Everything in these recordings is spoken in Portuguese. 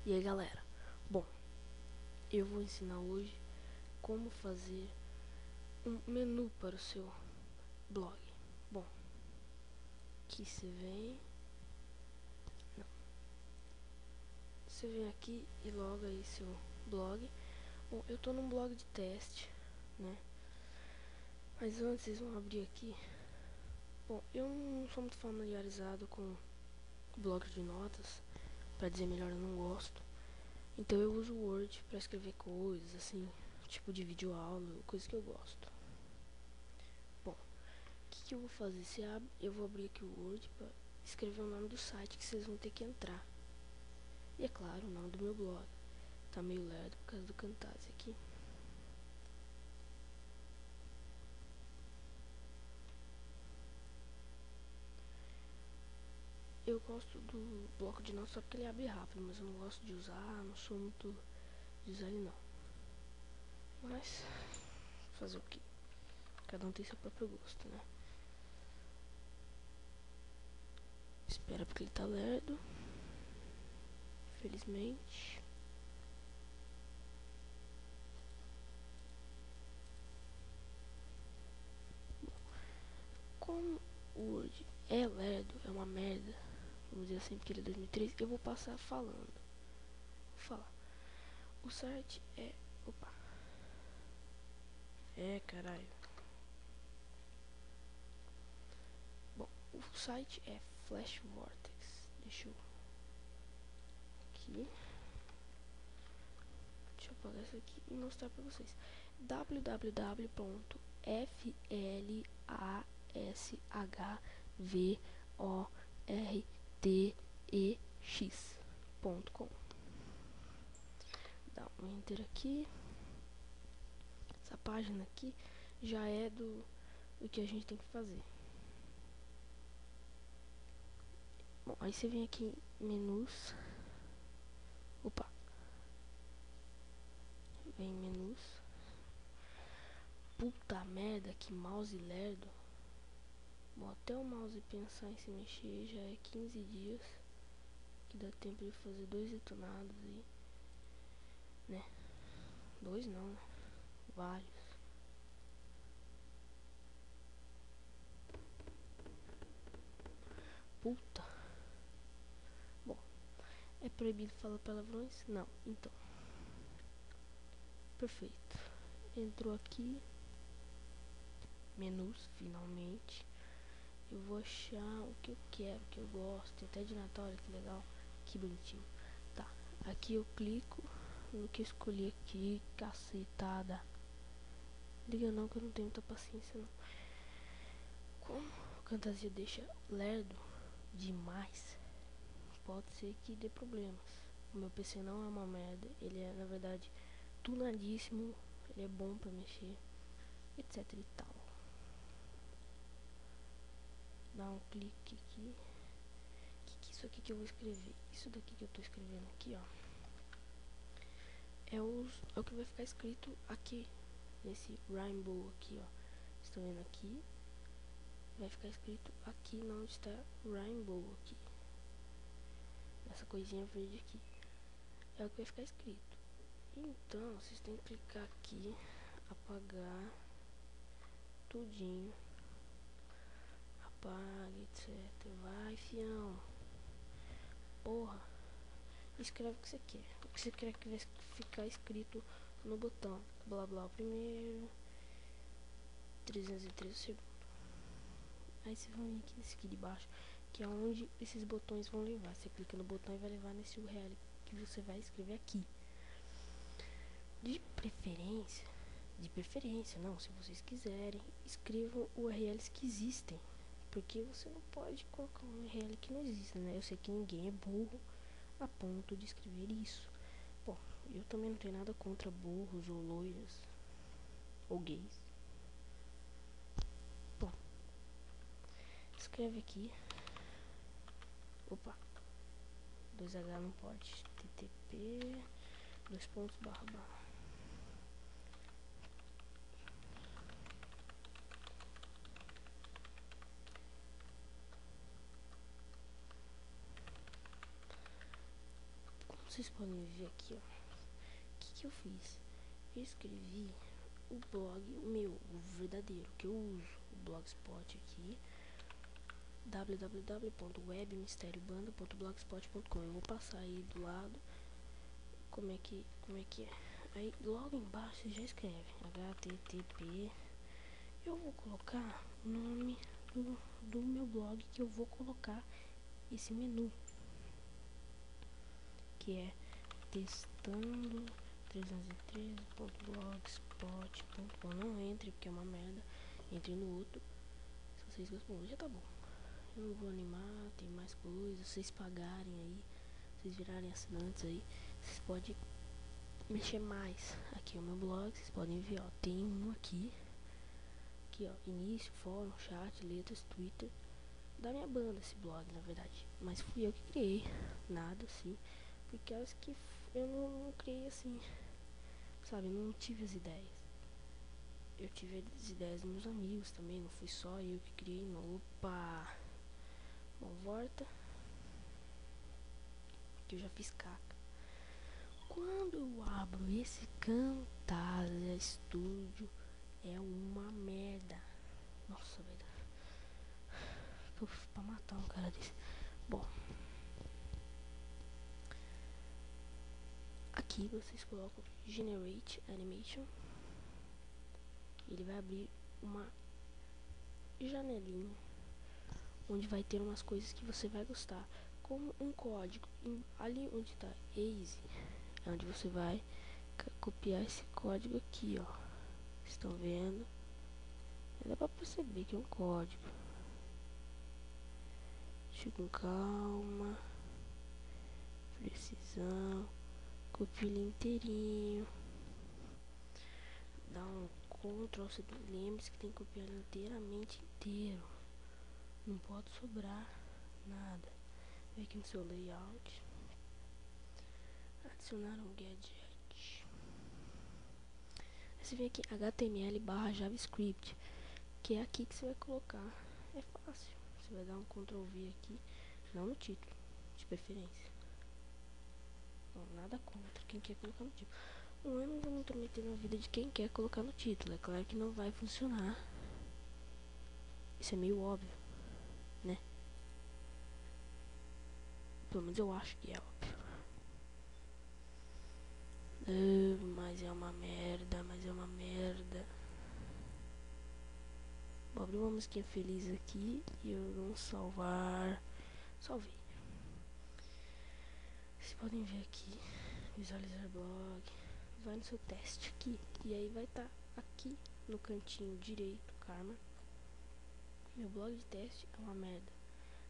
E aí galera, bom, eu vou ensinar hoje como fazer um menu para o seu blog. Bom, aqui você vem aqui e loga aí seu blog. Bom, eu tô num blog de teste, né? Mas antes vocês vão abrir aqui. Bom, eu não sou muito familiarizado com blog de notas, para dizer melhor eu não gosto. Então eu uso o Word para escrever coisas assim, tipo de vídeo aula, coisas que eu gosto. Bom, o que eu vou fazer? Eu vou abrir aqui o Word para escrever o nome do site que vocês vão ter que entrar. E é claro, o nome do meu blog. Tá meio lerdo por causa do Camtasia aqui. Eu gosto do bloco de notas só porque ele abre rápido, mas eu não gosto de usar, não sou muito de usar ele não. Mas, fazer o que? Cada um tem seu próprio gosto, né? Espera porque ele tá lerdo. Felizmente. Como o Word é lerdo, é uma merda, vamos dizer assim, porque ele é 2003, eu vou passar falando. Vou falar. O site é... Opa. É, caralho. Bom, o site é Flash Vortex. Deixa eu... Aqui. Deixa eu apagar isso aqui e mostrar pra vocês. www.flashvortex.com. Dá um enter aqui. Essa página aqui já é do que a gente tem que fazer. Bom, aí você vem aqui em menus. Opa. Vem em menus. Puta merda, que mouse lerdo. Bom, até o mouse pensar em se mexer já é 15 dias. Que dá tempo de fazer 2 detonados aí. Né? 2 não, né? Vários. Puta. Bom, é proibido falar palavrões? Não, então. Perfeito. Entrou aqui. Menus, finalmente. Eu vou achar o que eu quero, o que eu gosto. Tem até de Natal, olha que legal. Que bonitinho. Tá, aqui eu clico no que eu escolhi aqui. Cacetada. Liga não que eu não tenho muita paciência não. Como o Camtasia deixa lerdo demais, pode ser que dê problemas. O meu PC não é uma merda. Ele é na verdade tunadíssimo. Ele é bom pra mexer, etc e tal. Dá um clique aqui. Que isso aqui que eu vou escrever? Isso daqui que eu tô escrevendo aqui, ó, é o que vai ficar escrito aqui nesse rainbow aqui, ó. Estão vendo aqui? Vai ficar escrito aqui onde está rainbow aqui. Essa coisinha verde aqui é o que vai ficar escrito. Então vocês têm que clicar aqui, apagar tudinho, apaga, etc. Vai, fião. Porra. Escreve o que você quer. O que você quer que vai ficar escrito no botão. Blá blá o primeiro, 313 o segundo. Aí você vai vir aqui nesse aqui de baixo, que é onde esses botões vão levar. Você clica no botão e vai levar nesse URL que você vai escrever aqui. De preferência, não, se vocês quiserem, escrevam URLs que existem. Porque você não pode colocar um URL que não existe, né? Eu sei que ninguém é burro a ponto de escrever isso. Bom, eu também não tenho nada contra burros ou loiras ou gays. Bom, escreve aqui. Opa, 2H não pode. TTP, 2 pontos, barra, barra. Como vocês podem ver aqui, ó, o que eu fiz? Eu escrevi o blog, o verdadeiro, que eu uso, o Blogspot aqui, www.webmisteriobanda.blogspot.com. Eu vou passar aí do lado como é que é. Aí logo embaixo você já escreve http. Eu vou colocar o nome do meu blog, que eu vou colocar esse menu, que é testando 313.blogspot.com. Não entre porque é uma merda, entre no outro. Se vocês gostam, já tá bom. Eu não vou animar, tem mais coisas. Vocês pagarem aí, vocês virarem assinantes aí, vocês podem mexer mais. Aqui é o meu blog, vocês podem ver, ó, tem um aqui, ó, início, fórum, chat, letras, Twitter, da minha banda, esse blog, na verdade. Mas fui eu que criei, nada assim, porque acho que eu não criei assim, sabe, eu não tive as ideias. Eu tive as ideias dos meus amigos também, não fui só eu que criei, não. Opa! Bom, volta, que eu já fiz caca. Quando eu abro esse Camtasia Studio, é uma merda. Nossa, velho. Eu fiz pra matar um cara desse. Bom, aqui vocês colocam Generate Animation. Ele vai abrir uma janelinha onde vai ter umas coisas que você vai gostar, como um código. Ali onde tá Easy é onde você vai copiar esse código aqui, ó. Estão vendo? Dá pra perceber que é um código. Deixa com calma, precisão, copia ele inteirinho, dá um Ctrl, você lembre-se que tem que copiar ele inteiramente inteiro, não pode sobrar nada. Vem aqui no seu layout, adicionar um gadget. Aí você vem aqui HTML/JavaScript, que é aqui que você vai colocar. É fácil, você vai dar um Ctrl V aqui, não no título, de preferência. Bom, nada contra quem quer colocar no título. Eu não vou me intrometer na vida de quem quer colocar no título. É claro que não vai funcionar. Isso é meio óbvio, né? Pelo menos eu acho que é óbvio. Mas é uma merda, Vou abrir uma musiquinha feliz aqui e eu vou salvar. Salvei. Vocês podem ver aqui, visualizar blog. Vai no seu teste aqui. E aí vai estar aqui no cantinho direito, Karma. Meu blog de teste é uma merda.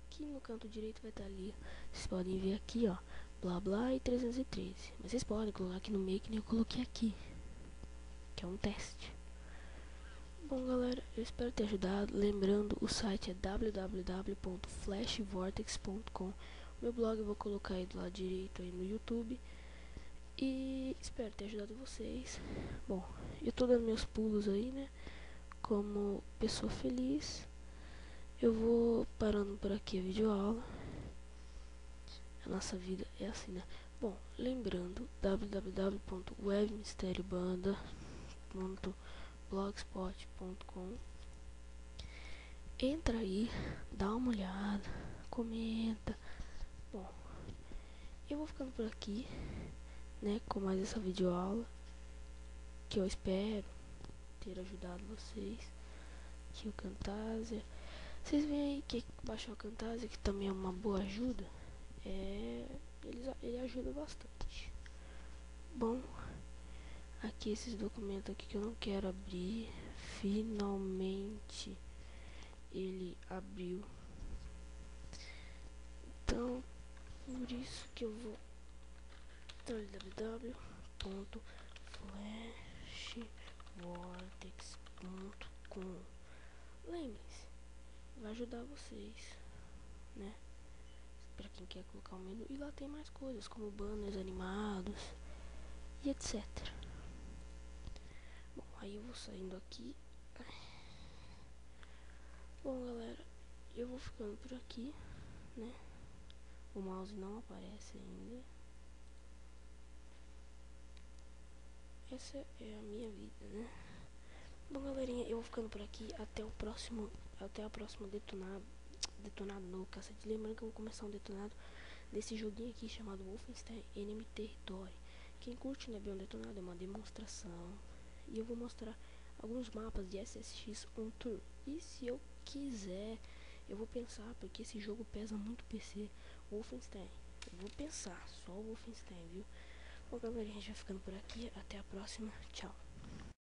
Aqui no canto direito vai estar ali. Vocês podem ver aqui, ó, blá blá e 313. Mas vocês podem colocar aqui no meio, que nem eu coloquei aqui, que é um teste. Bom, galera, eu espero ter ajudado. Lembrando, o site é www.flashvortex.com. Meu blog eu vou colocar aí do lado direito aí no YouTube. E espero ter ajudado vocês. Bom, eu tô dando meus pulos aí, né? Como pessoa feliz. Eu vou parando por aqui a videoaula. A nossa vida é assim, né? Bom, lembrando, www.webmisteriobanda.blogspot.com. Entra aí, dá uma olhada, comenta. Bom, eu vou ficando por aqui, né, com mais essa videoaula, que eu espero ter ajudado vocês. Aqui o Camtasia. Vocês veem aí que baixar o Camtasia, que também é uma boa ajuda. Ele ajuda bastante. Bom, aqui esses documentos aqui que eu não quero abrir, finalmente ele abriu. Então, por isso que eu vou www.flashvortex.com. Lembre-se, vai ajudar vocês, né? Pra quem quer colocar um menu. E lá tem mais coisas, como banners animados e etc. Bom, aí eu vou saindo aqui. Bom, galera, eu vou ficando por aqui, né? O mouse não aparece ainda. essa é a minha vida, né? Bom, galerinha, eu vou ficando por aqui. Até a próxima detonado no Caça de Lembrando que eu vou começar um detonado desse joguinho aqui chamado Wolfenstein Enemy Territory. Quem curte, né, bem um detonado é uma demonstração. E eu vou mostrar alguns mapas de SSX on Tour. E se eu quiser, eu vou pensar, porque esse jogo pesa muito PC, Wolfenstein. Eu vou pensar, só o Wolfenstein, viu? Bom, galerinha, já ficando por aqui. Até a próxima. Tchau.